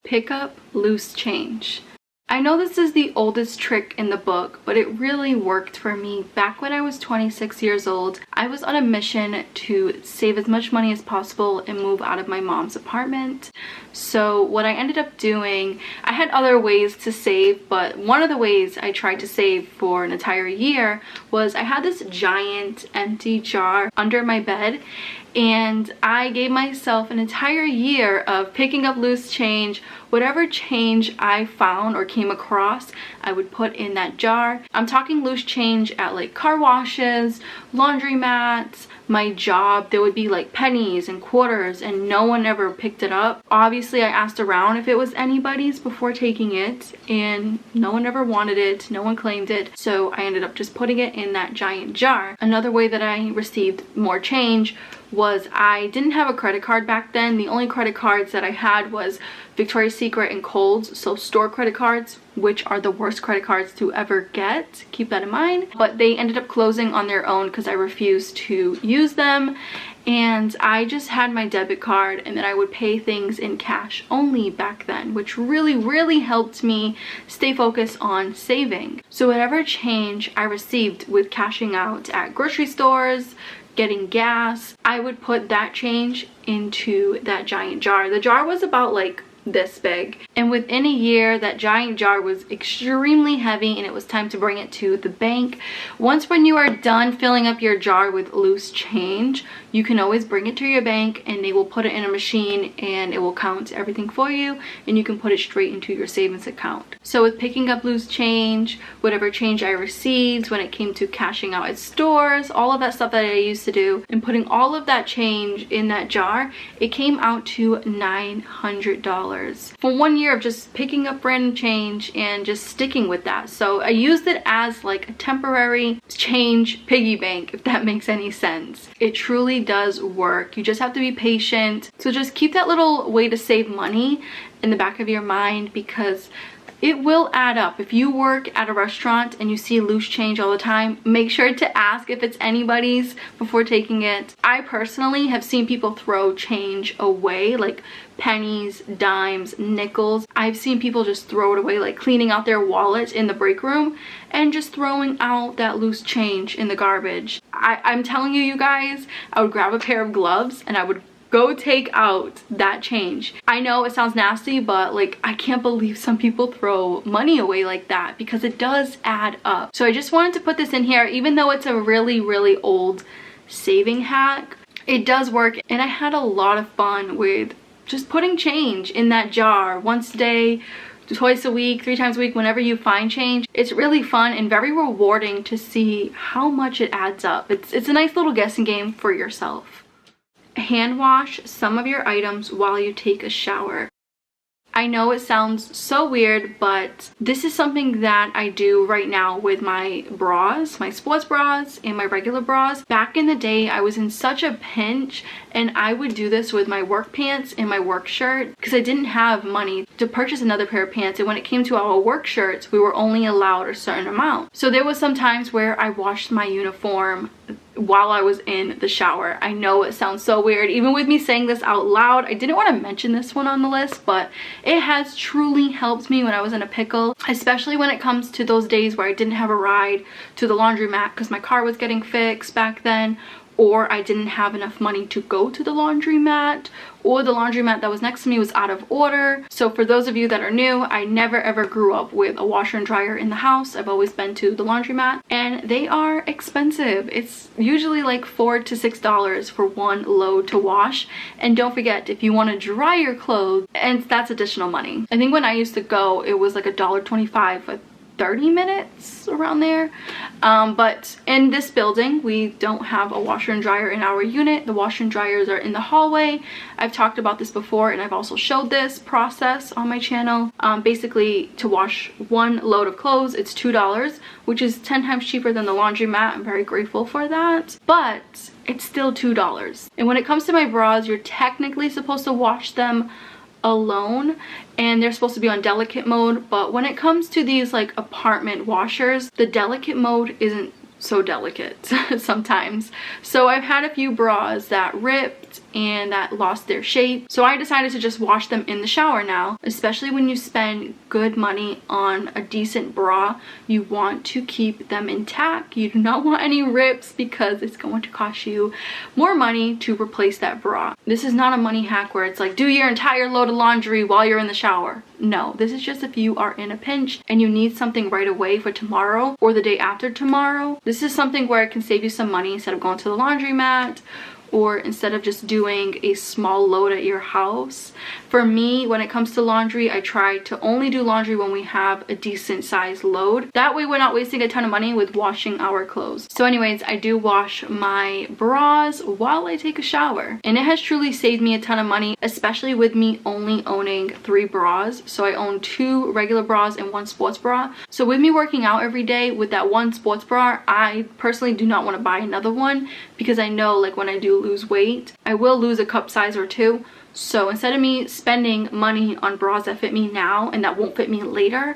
Pick up loose change. I know this is the oldest trick in the book, but it really worked for me. Back when I was 26 years old, I was on a mission to save as much money as possible and move out of my mom's apartment. So what I ended up doing, I had other ways to save, but one of the ways I tried to save for an entire year was I had this giant empty jar under my bed, and I gave myself an entire year of picking up loose change. Whatever change I found or came across, I would put in that jar. I'm talking loose change at like car washes, laundromats, my job. There would be like pennies and quarters, and no one ever picked it up. Obviously, I asked around if it was anybody's before taking it, and no one ever wanted it. No one claimed it. So I ended up just putting it in that giant jar. Another way that I received more change was I didn't have a credit card back then. The only credit cards that I had was Victoria's Secret and Kohl's, so store credit cards, which are the worst credit cards to ever get. Keep that in mind. But they ended up closing on their own because I refused to use them, and I just had my debit card, and then I would pay things in cash only back then, which really helped me stay focused on saving. So whatever change I received with cashing out at grocery stores, getting gas, I would put that change into that giant jar. The jar was about like this big, and within a year that giant jar was extremely heavy, and it was time to bring it to the bank. Once when you are done filling up your jar with loose change, you can always bring it to your bank and they will put it in a machine and it will count everything for you, and you can put it straight into your savings account. So with picking up loose change, whatever change I received when it came to cashing out at stores, all of that stuff that I used to do, and putting all of that change in that jar, it came out to $900 for 1 year of just picking up random change and just sticking with that. So I used it as like a temporary change piggy bank, if that makes any sense. It truly does work. You just have to be patient. So just keep that little way to save money in the back of your mind, because it will add up. If you work at a restaurant and you see loose change all the time, make sure to ask if it's anybody's before taking it. I personally have seen people throw change away, like pennies, dimes, nickels. I've seen people just throw it away, like cleaning out their wallet in the break room and just throwing out that loose change in the garbage. I'm telling you, you guys, I would grab a pair of gloves and I would go take out that change. I know it sounds nasty, but like, I can't believe some people throw money away like that, because it does add up. So I just wanted to put this in here, even though it's a really old saving hack. It does work, and I had a lot of fun with just putting change in that jar once a day, twice a week, 3 times a week, whenever you find change. It's really fun and very rewarding to see how much it adds up. It's a nice little guessing game for yourself. Hand wash some of your items while you take a shower. I know it sounds so weird, but this is something that I do right now with my bras, my sports bras and my regular bras. Back in the day, I was in such a pinch, and I would do this with my work pants and my work shirt, because I didn't have money to purchase another pair of pants, and when it came to our work shirts, we were only allowed a certain amount. So there was some times where I washed my uniform while I was in the shower. I know it sounds so weird, even with me saying this out loud. I didn't want to mention this one on the list, but it has truly helped me when I was in a pickle, especially when it comes to those days where I didn't have a ride to the laundromat because my car was getting fixed back then, or I didn't have enough money to go to the laundromat, or the laundromat that was next to me was out of order. So for those of you that are new, I never ever grew up with a washer and dryer in the house. I've always been to the laundromat, and they are expensive. It's usually like $4 to $6 for one load to wash. And don't forget, if you want to dry your clothes, and that's additional money. I think when I used to go, it was like $1.25 for 30 minutes, around there. But in this building, we don't have a washer and dryer in our unit. The washer and dryers are in the hallway. I've talked about this before, and I've also showed this process on my channel. Basically, to wash one load of clothes, it's $2, which is 10 times cheaper than the laundromat. I'm very grateful for that, but it's still $2. And when it comes to my bras, you're technically supposed to wash them alone, and they're supposed to be on delicate mode, but when it comes to these like apartment washers, the delicate mode isn't so delicate sometimes. So I've had a few bras that ripped and that lost their shape. So I decided to just wash them in the shower now. Especially when you spend good money on a decent bra, you want to keep them intact. You do not want any rips because it's going to cost you more money to replace that bra. This is not a money hack where it's like do your entire load of laundry while you're in the shower. No, this is just if you are in a pinch and you need something right away for tomorrow or the day after tomorrow. This is something where it can save you some money instead of going to the laundromat, or instead of just doing a small load at your house. For me, when it comes to laundry, I try to only do laundry when we have a decent sized load. That way we're not wasting a ton of money with washing our clothes. So anyways, I do wash my bras while I take a shower, and it has truly saved me a ton of money, especially with me only owning 3 bras. So I own 2 regular bras and 1 sports bra. So with me working out every day with that 1 sports bra, I personally do not want to buy another one, because I know like when I do lose weight, I will lose a cup size or 2. So instead of me spending money on bras that fit me now and that won't fit me later,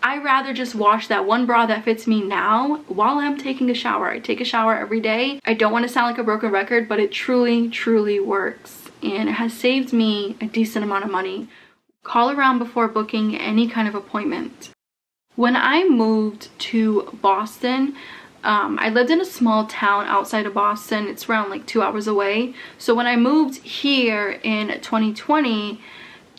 I rather just wash that 1 bra that fits me now while I'm taking a shower. I take a shower every day. I don't want to sound like a broken record, but it truly works, and it has saved me a decent amount of money. Call around before booking any kind of appointment. When I moved to Boston, I lived in a small town outside of Boston. It's around like 2 hours away. So when I moved here in 2020,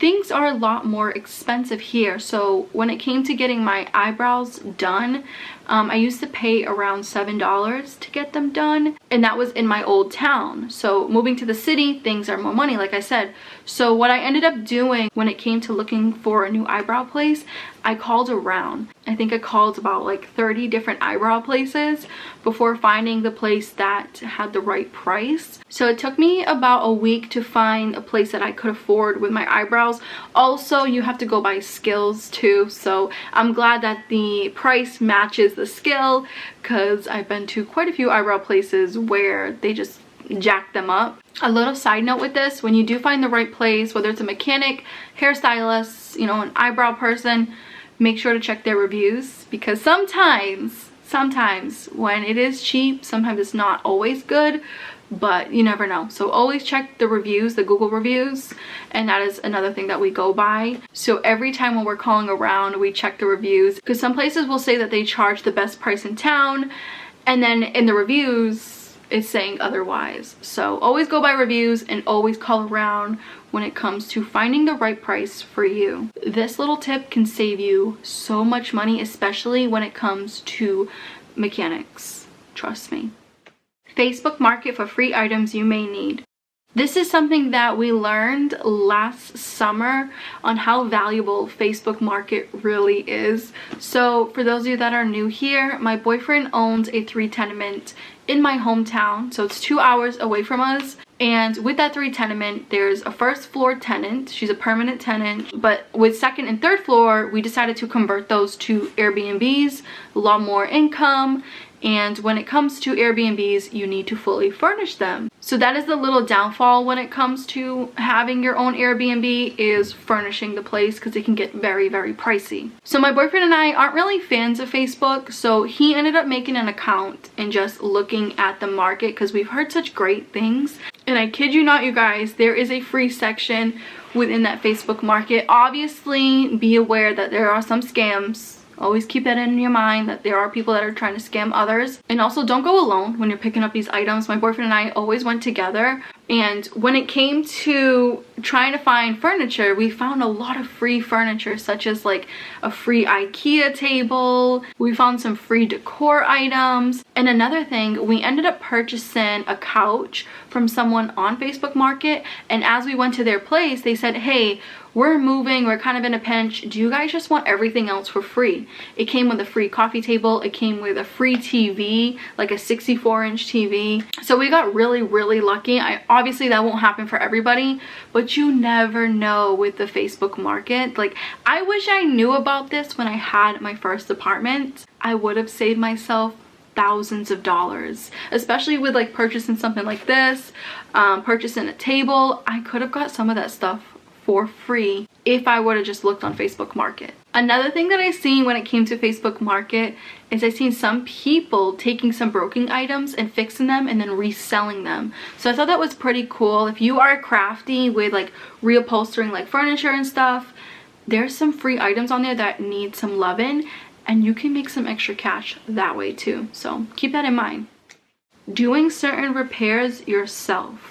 things are a lot more expensive here. So when it came to getting my eyebrows done, I used to pay around $7 to get them done, and that was in my old town. So moving to the city, things are more money, like I said. So what I ended up doing when it came to looking for a new eyebrow place, I called around. I think I called about like 30 different eyebrow places before finding the place that had the right price. So it took me about a week to find a place that I could afford with my eyebrows. Also, you have to go by skills too, so I'm glad that the price matches the skill, because I've been to quite a few eyebrow places where they just jack them up. A little side note with this, when you do find the right place, whether it's a mechanic, hairstylist, you know, an eyebrow person, make sure to check their reviews, because sometimes when it is cheap, sometimes it's not always good, but you never know. So always check the reviews, the Google reviews, and that is another thing that we go by. So every time when we're calling around, we check the reviews, because some places will say that they charge the best price in town, and then in the reviews it's saying otherwise. So always go by reviews and always call around when it comes to finding the right price for you. This little tip can save you so much money, especially when it comes to mechanics. Trust me. Facebook Market for free items you may need. This is something that we learned last summer on how valuable Facebook Market really is. So for those of you that are new here, my boyfriend owns a 3 tenement in my hometown, so it's 2 hours away from us. And with that 3 tenement, there's a first floor tenant. She's a permanent tenant, but with second and third floor, we decided to convert those to Airbnbs, a lot more income. And when it comes to Airbnbs, you need to fully furnish them. So that is the little downfall when it comes to having your own Airbnb, is furnishing the place, because it can get very pricey. So my boyfriend and I aren't really fans of Facebook, so he ended up making an account and just looking at the market, because we've heard such great things. And I kid you not, you guys, there is a free section within that Facebook Market. Obviously, be aware that there are some scams. Always keep that in your mind, that there are people that are trying to scam others. And also, don't go alone when you're picking up these items. My boyfriend and I always went together. And when it came to trying to find furniture, we found a lot of free furniture, such as like a free IKEA table. We found some free decor items. And another thing, we ended up purchasing a couch from someone on Facebook Market. And as we went to their place, they said, hey, we're moving, we're kind of in a pinch, do you guys just want everything else for free? It came with a free coffee table, it came with a free TV, like a 64-inch TV. So we got really lucky. Obviously that won't happen for everybody, but you never know with the Facebook Market. Like, I wish I knew about this when I had my first apartment. I would have saved myself thousands of dollars, especially with like purchasing something like this, purchasing a table. I could have got some of that stuff for free if I would have just looked on Facebook Market. Another thing that I seen when it came to Facebook Market is I seen some people taking some broken items and fixing them and then reselling them. So I thought that was pretty cool. If you are crafty with like reupholstering like furniture and stuff, there's some free items on there that need some loving, and you can make some extra cash that way too. So keep that in mind. Doing certain repairs yourself.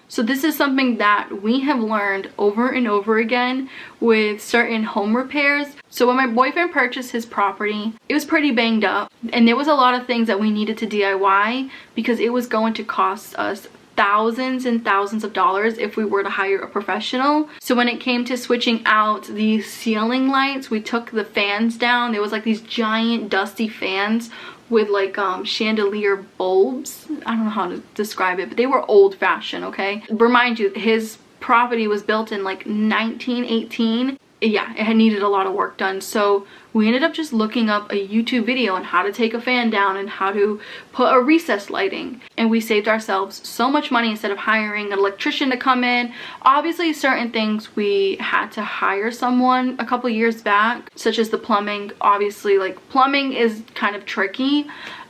So this is something that we have learned over and over again with certain home repairs. So when my boyfriend purchased his property, it was pretty banged up, and there was a lot of things that we needed to DIY because it was going to cost us thousands and thousands of dollars if we were to hire a professional. So when it came to switching out the ceiling lights, we took the fans down. There was like these giant dusty fans with like chandelier bulbs. I don't know how to describe it, but they were old-fashioned. Okay, remind you, his property was built in like 1918. Yeah, it had needed a lot of work done. So we ended up just looking up a YouTube video on how to take a fan down and how to put a recessed lighting, and we saved ourselves so much money instead of hiring an electrician to come in. Obviously certain things we had to hire someone a couple years back, such as the plumbing. Obviously like plumbing is kind of tricky,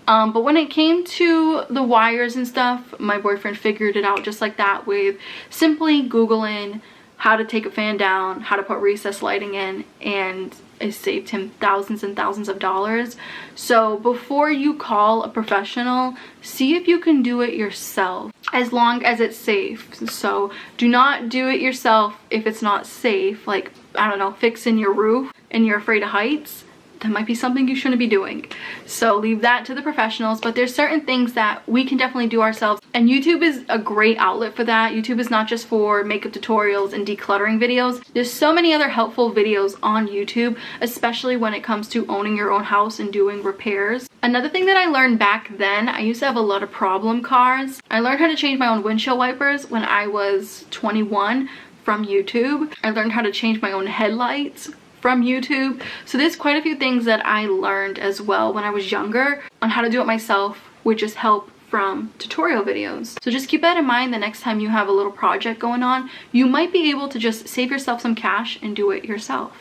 but when it came to the wires and stuff, my boyfriend figured it out just like that with simply Googling how to take a fan down, how to put recessed lighting in, and it saved him thousands and thousands of dollars. So before you call a professional, see if you can do it yourself, as long as it's safe. So do not do it yourself if it's not safe, like, I don't know, fixing your roof and you're afraid of heights. That might be something you shouldn't be doing. So leave that to the professionals. But there's certain things that we can definitely do ourselves, and YouTube is a great outlet for that. YouTube is not just for makeup tutorials and decluttering videos. There's so many other helpful videos on YouTube, especially when it comes to owning your own house and doing repairs. Another thing that I learned back then, I used to have a lot of problem cars. I learned how to change my own windshield wipers when I was 21 from YouTube. I learned how to change my own headlights from YouTube. So there's quite a few things that I learned as well when I was younger on how to do it myself, with just help from tutorial videos. So just keep that in mind the next time you have a little project going on. You might be able to just save yourself some cash and do it yourself.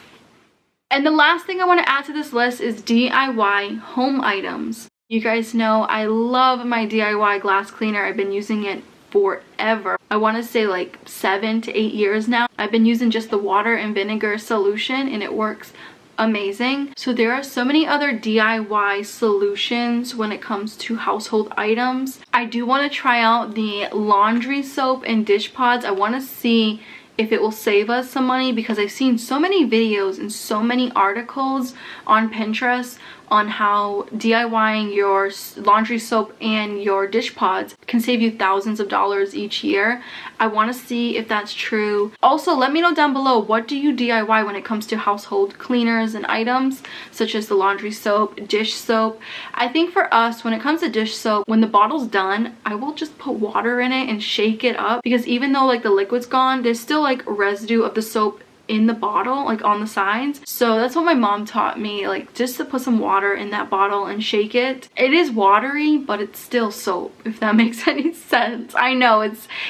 And the last thing I want to add to this list is DIY home items. You guys know I love my DIY glass cleaner. I've been using it forever. I want to say like 7 to 8 years now. I've been using just the water and vinegar solution, and it works amazing. So there are so many other DIY solutions when it comes to household items. I do want to try out the laundry soap and dish pods. I want to see if it will save us some money, because I've seen so many videos and so many articles on Pinterest on how DIYing your laundry soap and your dish pods can save you thousands of dollars each year. I want to see if that's true. Also, let me know down below, what do you DIY when it comes to household cleaners and items such as the laundry soap, dish soap? I think for us, when it comes to dish soap, when the bottle's done, I will just put water in it and shake it up, because even though like the liquid's gone, there's still like residue of the soap in the bottle, like on the sides. So that's what my mom taught me, like just to put some water in that bottle and shake it. It is watery, but it's still soap, if that makes any sense. I know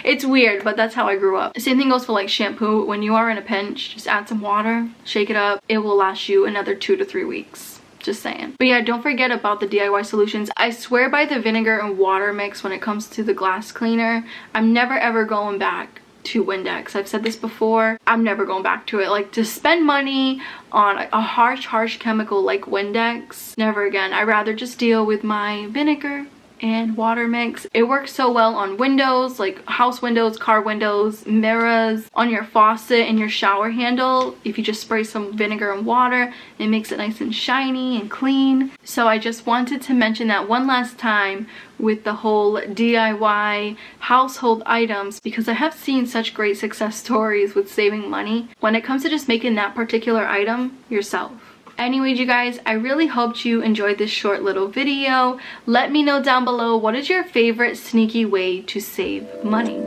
it's weird, but that's how I grew up. Same thing goes for like shampoo. When you are in a pinch, just add some water, shake it up. It will last you another 2 to 3 weeks. Just saying. But yeah, don't forget about the DIY solutions. I swear by the vinegar and water mix when it comes to the glass cleaner. I'm never ever going back to Windex. I've said this before, I'm never going back to it. Like, to spend money on a harsh chemical like Windex, never again. I'd rather just deal with my vinegar and water mix. It works so well on windows, like house windows, car windows, mirrors, on your faucet and your shower handle. If you just spray some vinegar and water, it makes it nice and shiny and clean. So I just wanted to mention that one last time with the whole DIY household items, because I have seen such great success stories with saving money when it comes to just making that particular item yourself. Anyways, you guys, I really hoped you enjoyed this short little video. Let me know down below, what is your favorite sneaky way to save money?